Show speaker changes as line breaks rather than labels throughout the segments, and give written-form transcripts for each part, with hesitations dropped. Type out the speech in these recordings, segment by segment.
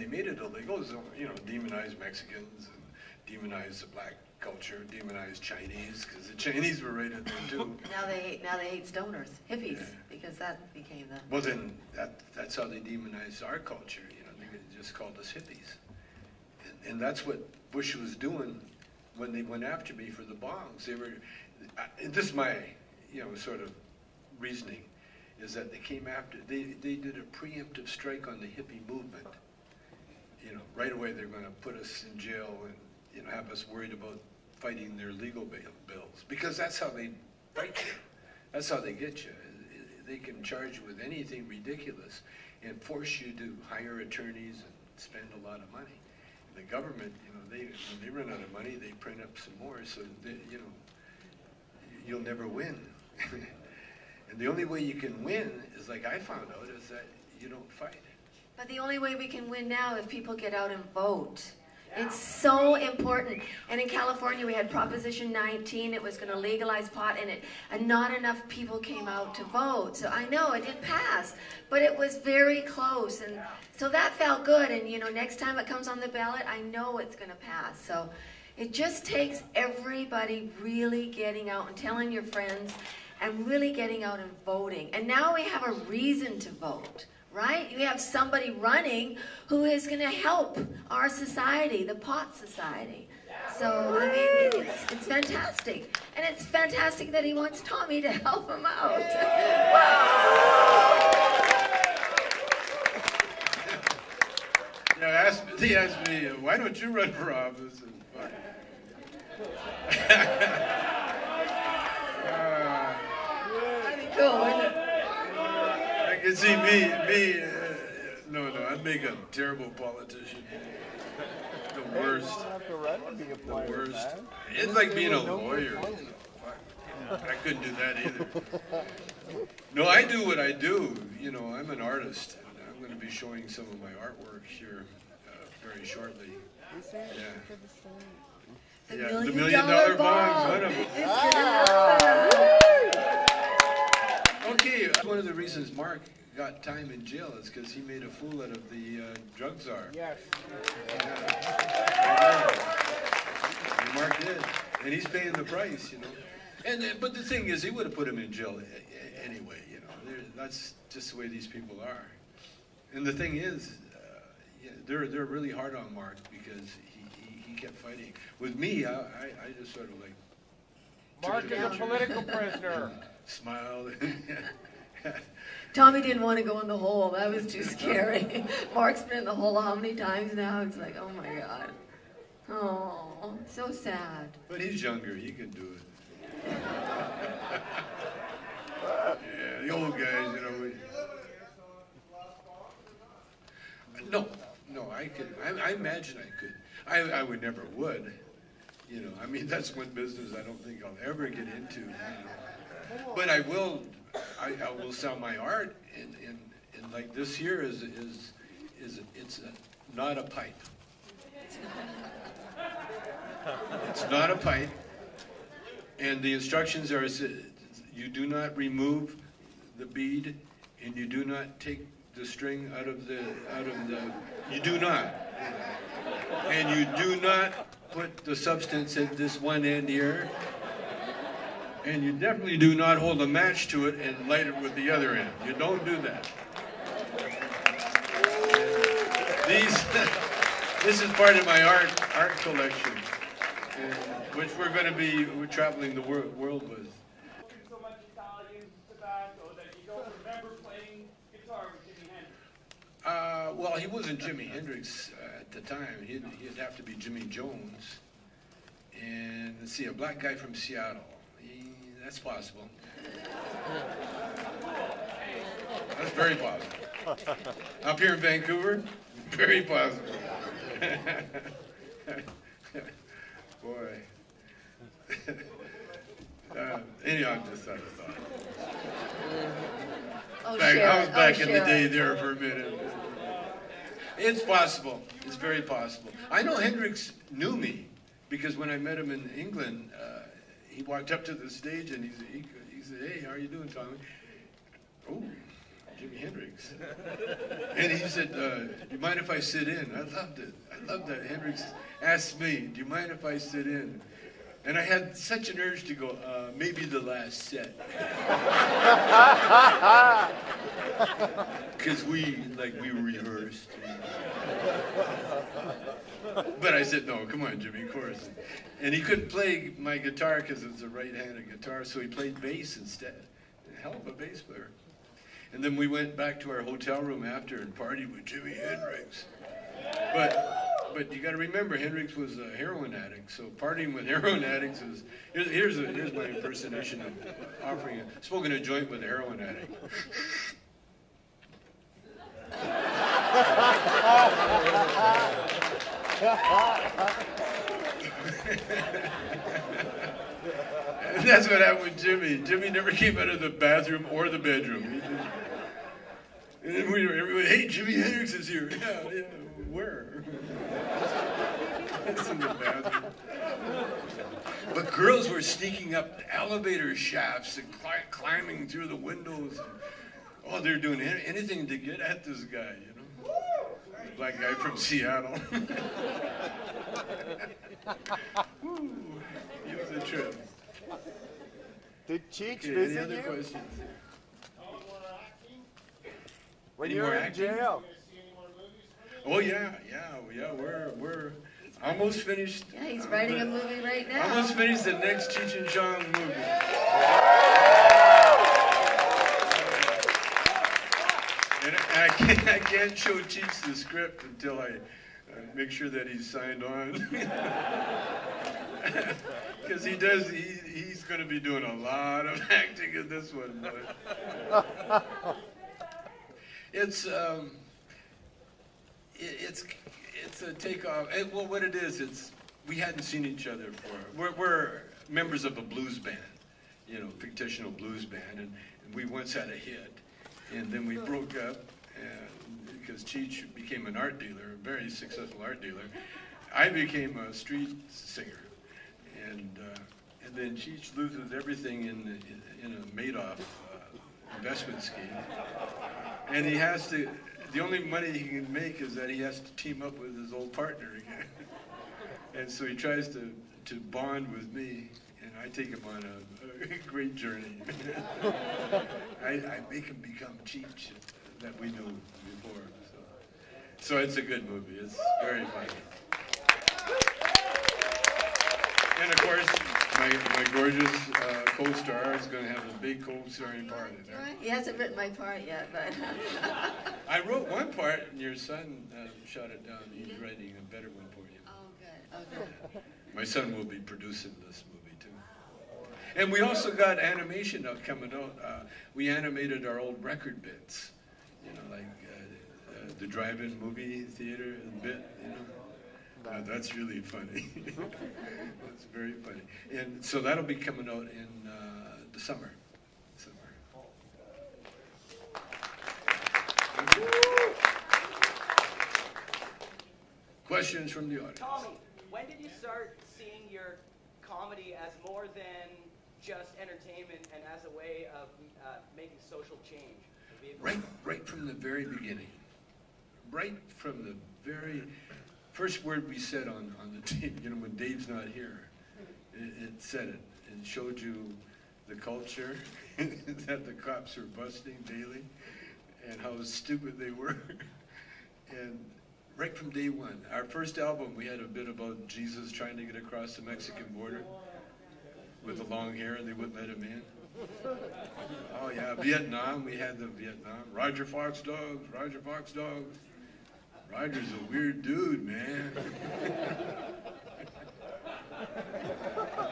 they made it illegal is, you know, demonize Mexicans and demonize the black culture, demonize Chinese, because the Chinese were right in there too.
Now they hate stoners, hippies, because that became the...
Well then, that's how they demonized our culture, you know, they just called us hippies. And that's what Bush was doing when they went after me for the bombs. They were, this is my, you know, sort of reasoning, is that they came after, they did a preemptive strike on the hippie movement. You know, right away they're going to put us in jail and, you know, have us worried about fighting their legal bills, because that's how they fight you. That's how they get you. They can charge you with anything ridiculous and force you to hire attorneys and spend a lot of money. The government, you know, when they run out of money, they print up some more, so they, you know, you'll never win. And the only way you can win is, like I found out, is that you don't fight.
But the only way we can win now is people get out and vote. It's so important. And in California, we had Proposition 19. It was going to legalize pot, and not enough people came out to vote. So I know it didn't pass, but it was very close. And so that felt good. And, you know, next time it comes on the ballot, I know it's going to pass. So it just takes everybody really getting out and telling your friends and really getting out and voting. And now we have a reason to vote. Right? You have somebody running who is going to help our society, the pot society. So, I mean, it's fantastic. And it's fantastic that he wants Tommy to help him out.
Yeah, he asked me, why don't you run for office?
Cool, isn't it?
I can see no, I'd make a terrible politician. The worst. The worst. It's like being a lawyer. I couldn't do that either. No, I do what I do. You know, I'm an artist. And I'm going to be showing some of my artwork here very shortly. Yeah.
The
$1
million
dollar bonds, one of them. Okay, one of the reasons Mark got time in jail is because he made a fool out of the drug czar.
Yes.
Yeah. Mark did, and he's paying the price, you know. And but the thing is, he would have put him in jail anyway, you know. That's just the way these people are. And the thing is, yeah, they're really hard on Mark because he kept fighting. With me, I just sort of like.
Mark is a political prisoner.
Smiled.
Tommy didn't want to go in the hole. That was too scary. Mark's been in the hole how many times now? It's like, oh my God. Oh, so sad.
But he's younger. He can do it. Yeah, the old guys, you know. No, I could. I imagine I could. I would never would. You know, I mean, that's one business I don't think I'll ever get into. You know. But I will sell my art, and like this here is not a pipe. It's not a pipe, and the instructions are: you do not remove the bead, and you do not take the string out of the. You do not, and you do not put the substance at this one end here. And you definitely do not hold a match to it and light it with the other end. You don't do that. This is part of my art collection, which we're traveling the world with.
So much Italian tobacco that you don't remember playing guitar with Jimi Hendrix.
Well, he wasn't Jimi Hendrix at the time. He'd have to be Jimmy Jones. And let's see, a black guy from Seattle. That's possible. That's very possible. Up here in Vancouver, very possible. Boy. Anyhow, I just had a thought. I was back in the day there for a minute. It's possible. It's very possible. I know Hendrix knew me because when I met him in England, he walked up to the stage and he said, hey, how are you doing, Tommy? Oh, Jimi Hendrix. And he said, do you mind if I sit in? I loved it. I loved that. Hendrix asked me, do you mind if I sit in? And I had such an urge to go, maybe the last set. Because we rehearsed. But I said, no, come on, Jimmy, of course. And he couldn't play my guitar because it was a right-handed guitar, so he played bass instead. A hell of a bass player. And then we went back to our hotel room after and partied with Jimi Hendrix. But you got to remember, Hendrix was a heroin addict, so partying with heroin addicts is... Here's my impersonation of smoking a joint with a heroin addict. And that's what happened with Jimmy. Jimmy never came out of the bathroom or the bedroom. And then everyone, hey, Jimi Hendrix is here. Yeah, where? It's in the bathroom. But girls were sneaking up elevator shafts and climbing through the windows. Oh, they're doing anything to get at this guy, you know. Black guy from Seattle. Woo, it was a trip.
Did Cheech
Okay,
visit
any other
you?
questions?
When
Any
you
more
were in
acting?
jail?
Oh yeah, we're almost finished.
Yeah, he's writing a movie right now.
Almost finished the next Cheech and Chong movie. And I can't show Cheech the script until I make sure that he's signed on. Because he's going to be doing a lot of acting in this one. But it's a takeoff. Well, what it is, we hadn't seen each other for. We're members of a blues band, you know, fictional blues band, and we once had a hit, and then we broke up, because Cheech became an art dealer, a very successful art dealer. I became a street singer, and then Cheech loses everything in a Madoff investment scheme, and he has to. The only money he can make is that he has to team up with his old partner again. And so he tries to bond with me, and I take him on a great journey. I make him become Cheech that we knew before. So it's a good movie. It's very funny. And of course, my gorgeous co-star is going to have a big co-starring part in there.
He hasn't written my part yet, but...
I wrote one part, and your son shot it down. He's writing a better one for you.
Oh, good. Oh, good.
My son will be producing this movie, too. And we also got animation coming out. We animated our old record bits, you know, like the drive-in movie theater bit, you know. That's really funny. That's very funny. And so that'll be coming out in the summer. Questions from the audience?
Tommy, when did you start seeing your comedy as more than just entertainment and as a way of making social change?
Right from the very beginning. Right from the very first word we said on the tape, you know, when Dave's not here, it said it. It showed you the culture that the cops are busting daily and how stupid they were. And right from day one, our first album, we had a bit about Jesus trying to get across the Mexican border with the long hair and they wouldn't let him in. Oh yeah, Vietnam, we had the Vietnam. Roger Fox dogs, Roger Fox dogs. Roger's a weird dude, man.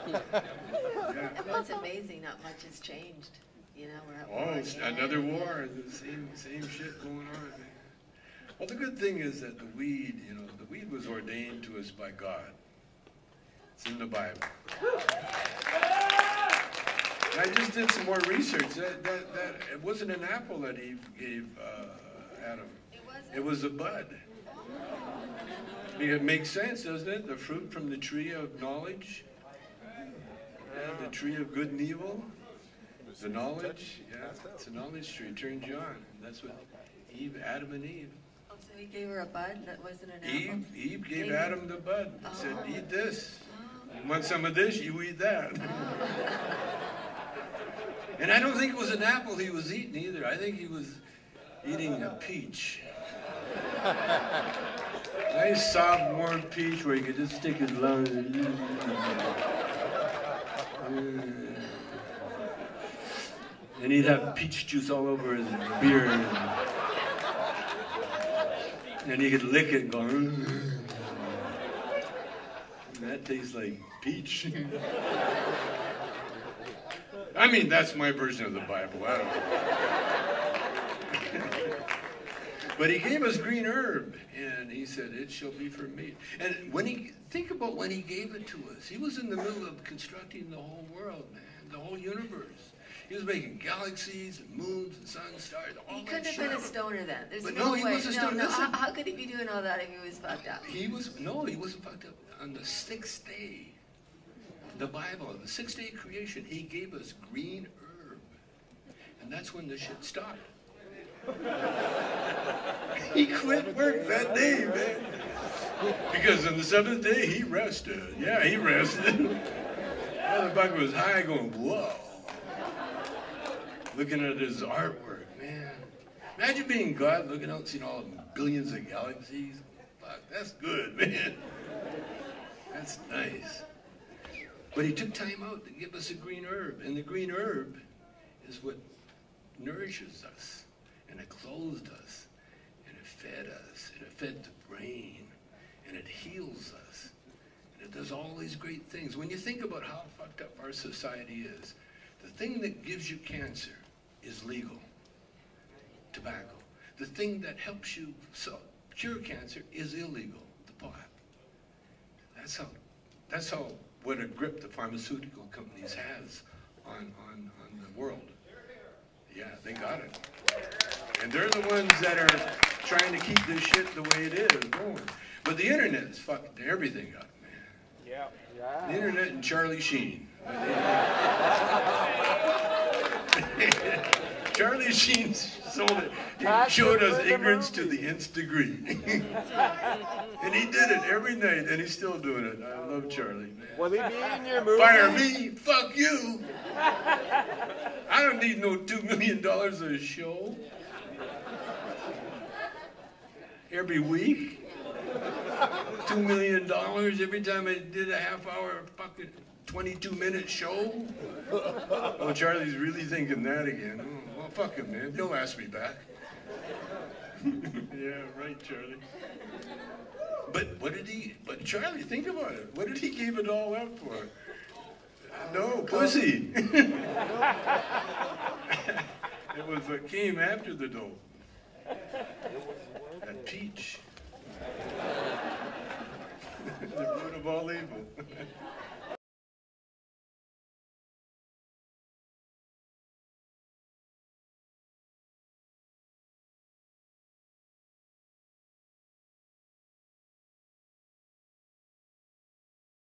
Yeah.
Well, it's amazing not much has changed. You know, we're at war
Oh, it's
again.
another war, the same shit going on. Man. Well, the good thing is that the weed, you know, the weed was ordained to us by God. It's in the Bible. And I just did some more research. That it wasn't an apple that Eve gave Adam. It was a bud. I mean, it makes sense, doesn't it? The fruit from the tree of knowledge, and the tree of good and evil. The knowledge, yeah, it's a knowledge tree. Turns you on. That's what Eve, Adam and Eve.
Oh, so he gave her a bud that wasn't an apple?
Eve gave
Maybe.
Adam the bud. He said,
Oh.
eat this. You want some of this, you eat that. And I don't think it was an apple he was eating either. I think he was eating a peach. Nice, soft, warm peach where you could just stick his lungs in. And he'd have peach juice all over his beard. And he could lick it and go, and that tastes like peach. I mean, that's my version of the Bible. I don't know. But he gave us green herb, and he said, it shall be for me. And think about when he gave it to us. He was in the middle of constructing the whole world, man, the whole universe. He was making galaxies and moons and suns, stars, all
He
that
couldn't have
shit.
been a stoner then. There's
But
no
no,
way.
he was a stoner.
No,
Listen.
how could he be doing all that if he was fucked up?
He wasn't fucked up. On the sixth day, the Bible, the sixth day of creation, he gave us green herb. And that's when the shit stopped. He quit work that day, man. Because on the seventh day, he rested. Yeah, he rested. Motherfucker was high going, whoa. Looking at his artwork, man. Imagine being God, looking out and seeing all the billions of galaxies. Fuck, that's good, man. That's nice. But he took time out to give us a green herb. And the green herb is what nourishes us. And it clothed us. And it fed us. And it fed the brain. And it heals us. And it does all these great things. When you think about how fucked up our society is, the thing that gives you cancer is legal. Tobacco. The thing that helps you cure cancer is illegal. The pot. That's how what a grip the pharmaceutical companies has on the world. Yeah, they got it. And they're the ones that are trying to keep this shit the way it is going. But the internet is fucking everything up, man.
Yeah.
The internet and Charlie Sheen. Charlie Sheen sold it. He showed us ignorance to the nth degree. And he did it every night, and he's still doing it. I love Charlie, man.
Will he be in your movie?
Fire me, fuck you. I don't need no $2 million a show. Every week. $2 million every time I did a half-hour fucking 22-minute show. Oh, Charlie's really thinking that again. Oh, well, fuck him, man. He'll ask me back. Yeah, right, Charlie. But Charlie, think about it. What did he give it all up for? No, pussy. It was what came after the dope. That peach. The root of all evil.